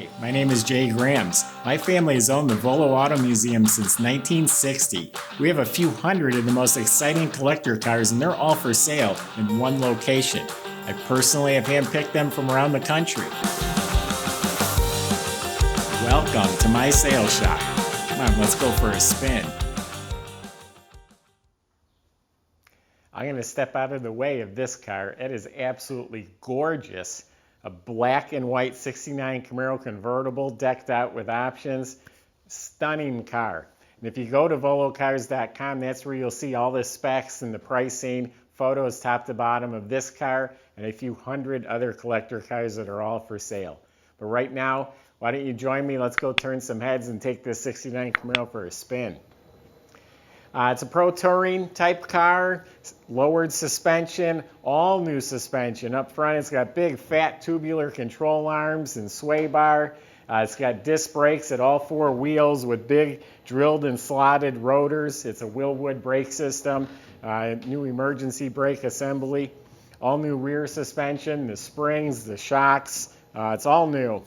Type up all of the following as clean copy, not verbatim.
Hi, my name is Jay Grams. My family has owned the Volo Auto Museum since 1960. We have a few hundred of the most exciting collector cars, and they're all for sale in one location. I personally have handpicked them from around the country. Welcome to my sales shop. Come on, let's go for a spin. I'm going to step out of the way of this car. It is absolutely gorgeous. A black and white 69 Camaro convertible decked out with options. Stunning car. And if you go to volocars.com, that's where you'll see all the specs and the pricing, photos top to bottom of this car and a few hundred other collector cars that are all for sale. But right now, why don't you join me? Let's go turn some heads and take this 69 Camaro for a spin. It's a pro touring type car, lowered suspension, all new suspension. Up front it's got big fat tubular control arms and sway bar. It's got disc brakes at all four wheels with big drilled and slotted rotors. It's a Willwood brake system, new emergency brake assembly, all new rear suspension, the springs, the shocks, it's all new.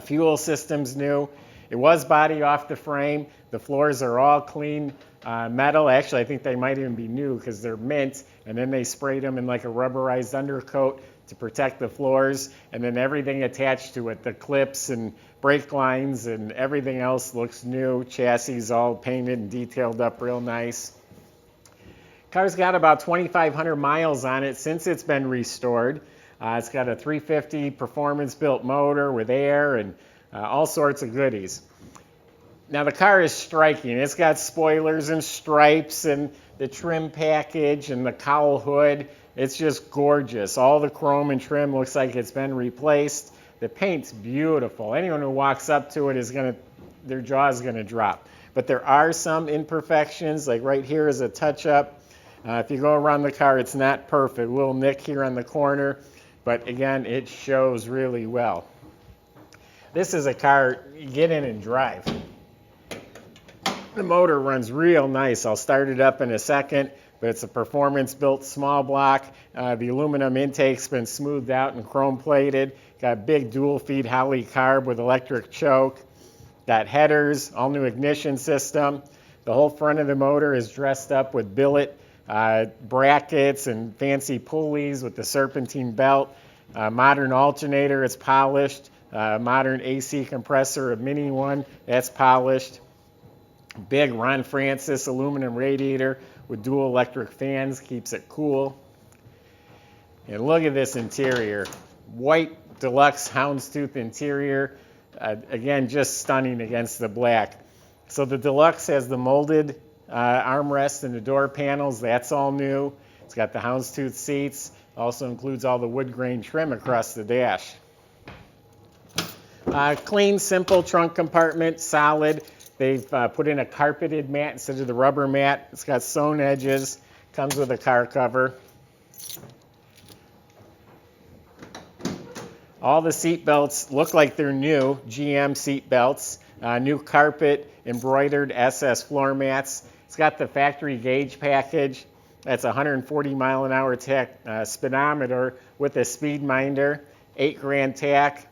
Fuel system's new. It was body off the frame. The floors are all clean metal. Actually, I think they might even be new because they're mint, and then they sprayed them in like a rubberized undercoat to protect the floors, and then everything attached to it, the clips and brake lines and everything else looks new. Chassis all painted and detailed up real nice. Car's got about 2,500 miles on it since it's been restored. It's got a 350 performance-built motor with air and all sorts of goodies. Now the car is striking. It's got spoilers and stripes and the trim package and the cowl hood. It's just gorgeous. All the chrome and trim looks like it's been replaced. The paint's beautiful. Anyone who walks up to it their jaw is gonna drop. But there are some imperfections, like right here is a touch-up. If you go around the car, it's not perfect. A little nick here on the corner, but again, it shows really well. This is a car you get in and drive. The motor runs real nice. I'll start it up in a second, but it's a performance-built small block. The aluminum intake's been smoothed out and chrome-plated. Got a big dual-feed Holley carb with electric choke. Got headers, all-new ignition system. The whole front of the motor is dressed up with billet brackets and fancy pulleys with the serpentine belt. Modern alternator, it's polished. Modern AC compressor, a mini one, that's polished. Big Ron Francis aluminum radiator with dual electric fans, keeps it cool. And look at this interior. White Deluxe Houndstooth interior. Again, just stunning against the black. So the Deluxe has the molded armrest and the door panels. That's all new. It's got the Houndstooth seats. Also includes all the wood grain trim across the dash. Clean, simple trunk compartment, solid. They've put in a carpeted mat instead of the rubber mat. It's got sewn edges, comes with a car cover. All the seat belts look like they're new, GM seat belts. New carpet, embroidered SS floor mats. It's got the factory gauge package. That's 140 mile an hour speedometer with a speed minder, 8 grand tack.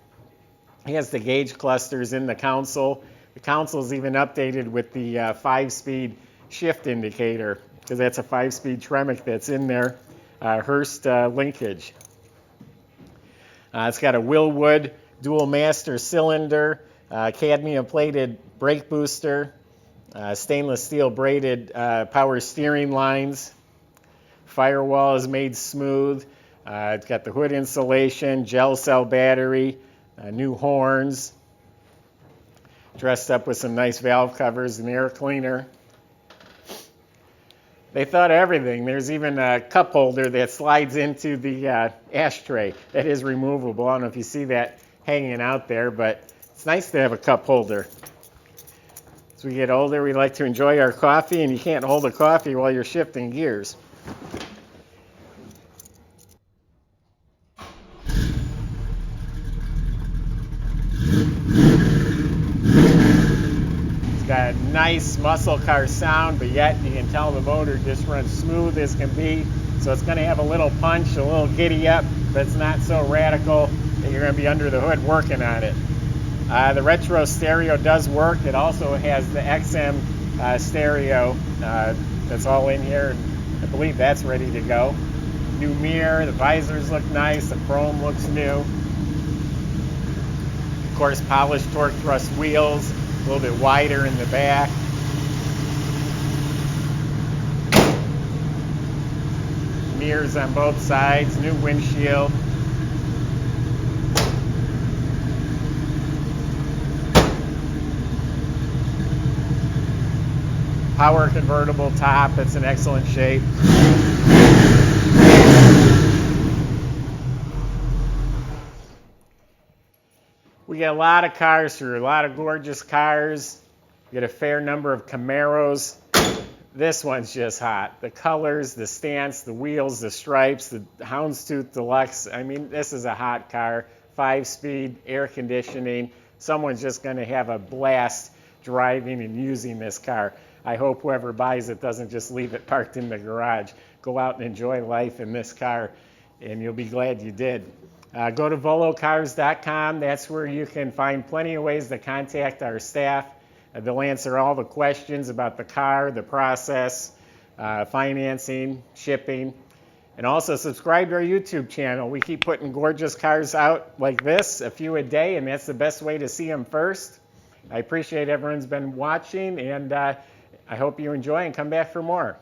He has the gauge clusters in the console. The console's even updated with the 5-speed shift indicator, because that's a 5-speed Tremec that's in there. Hurst linkage. It's got a Willwood dual master cylinder, cadmium plated brake booster, stainless steel braided power steering lines. Firewall is made smooth. It's got the hood insulation, gel cell battery, new horns. Dressed up with some nice valve covers and air cleaner. They thought of everything. There's even a cup holder that slides into the ashtray. That is removable. I don't know if you see that hanging out there, but it's nice to have a cup holder. As we get older, we like to enjoy our coffee, and you can't hold a coffee while you're shifting gears. Got a nice muscle car sound, but yet you can tell the motor just runs smooth as can be. So it's going to have a little punch, a little giddy up, but it's not so radical that you're going to be under the hood working on it. The retro stereo does work. It also has the XM stereo that's all in here. I believe that's ready to go. New mirror, the visors look nice, the chrome looks new. Of course, polished torque thrust wheels, a little bit wider in the back. Mirrors on both sides, new windshield. Power convertible top, it's in excellent shape. We get a lot of cars through, a lot of gorgeous cars. We get a fair number of Camaros. This one's just hot. The colors, the stance, the wheels, the stripes, the Houndstooth Deluxe. I mean, this is a hot car. 5-speed, air conditioning. Someone's just going to have a blast driving and using this car. I hope whoever buys it doesn't just leave it parked in the garage. Go out and enjoy life in this car, and you'll be glad you did. Go to volocars.com. That's where you can find plenty of ways to contact our staff. They'll answer all the questions about the car, the process, financing, shipping. And also subscribe to our YouTube channel. We keep putting gorgeous cars out like this, a few a day, and that's the best way to see them first. I appreciate everyone's been watching, and I hope you enjoy and come back for more.